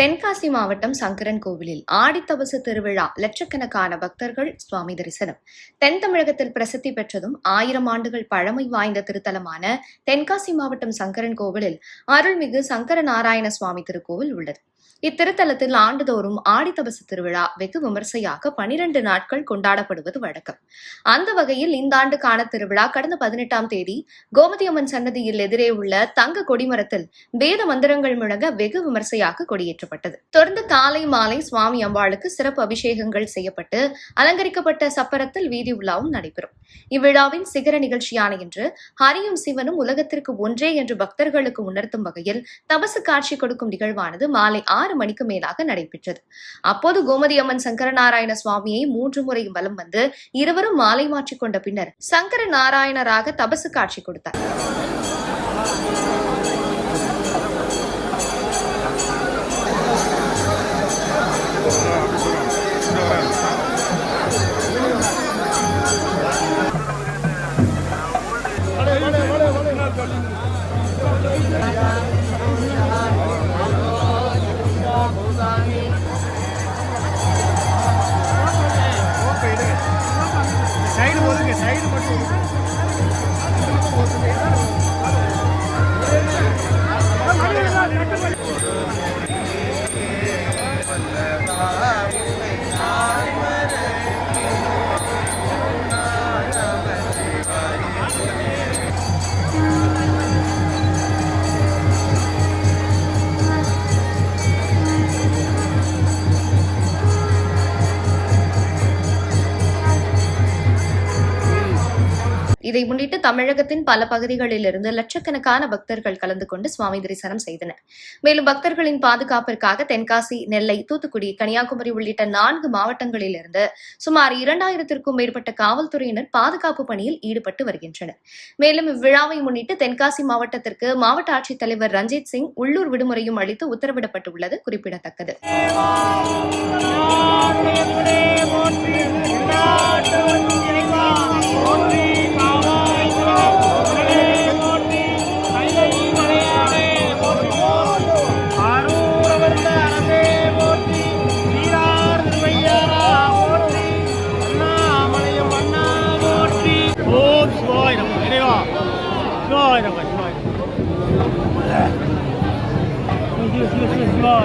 தென்காசி மாவட்டம் சங்கரன் கோவிலில் ஆடித்தபசு திருவிழா லட்சக்கணக்கான பக்தர்கள் சுவாமி தரிசனம். தென் தமிழகத்தில் பிரசித்தி பெற்றதும் 1000 ஆண்டுகள் பழமை வாய்ந்த திருத்தலமான தென்காசி மாவட்டம் சங்கரன் கோவிலில் அருள்மிகு சங்கர நாராயண சுவாமி திருக்கோவில் உள்ளது. இத்திருத்தலத்தில் ஆண்டுதோறும் ஆடித்தபசு திருவிழா வெகு விமர்சையாக 12 நாட்கள் கொண்டாடப்படுவது வழக்கம். அந்த வகையில் இந்த ஆண்டுக்கான திருவிழா கடந்த 18ஆம் தேதி கோமதியம்மன் சன்னதியில் எதிரே உள்ள தங்க கொடிமரத்தில் வேத மந்திரங்கள் முழங்க வெகு விமர்சையாக கொடியேற்றப்பட்டது. தொடர்ந்து காலை மாலை சுவாமி அம்பாளுக்கு சிறப்பு அபிஷேகங்கள் செய்யப்பட்டு அலங்கரிக்கப்பட்ட சப்பரத்தில் வீதி உலாவும் நடைபெறும். இவ்விழாவின் சிகர நிகழ்ச்சியான இன்று ஹரியும் சிவனும் உலகத்திற்கு ஒன்றே என்று பக்தர்களுக்கு உணர்த்தும் வகையில் தபசு காட்சி கொடுக்கும் நிகழ்வானது மாலை 6 மணிக்கு மேலாக நடைபெற்றது. அப்போது கோமதியம்மன் சங்கரநாராயண சுவாமியை 3 முறை வலம் வந்து இருவரும் மாலை மாற்றிக் கொண்ட பின்னர் சங்கர நாராயணராக தபசு காட்சி கொடுத்தார். சைடு மட்டும் இதை முன்னிட்டு தமிழகத்தின் பல பகுதிகளிலிருந்து லட்சக்கணக்கான பக்தர்கள் கலந்து கொண்டு சுவாமி தரிசனம் செய்தனர். மேலும் பக்தர்களின் பாதுகாப்பிற்காக தென்காசி, நெல்லை, தூத்துக்குடி, கன்னியாகுமரி உள்ளிட்ட 4 மாவட்டங்களிலிருந்து சுமார் 2000த்திற்கும் மேற்பட்ட காவல்துறையினர் பாதுகாப்பு பணியில் ஈடுபட்டு வருகின்றனர். மேலும் இவ்விழாவை முன்னிட்டு தென்காசி மாவட்டத்திற்கு மாவட்ட ஆட்சித்தலைவர் ரஞ்சித் சிங் உள்ளூர் விடுமுறையும் அளித்து உத்தரவிடப்பட்டுள்ளது குறிப்பிடத்தக்கது. Slow.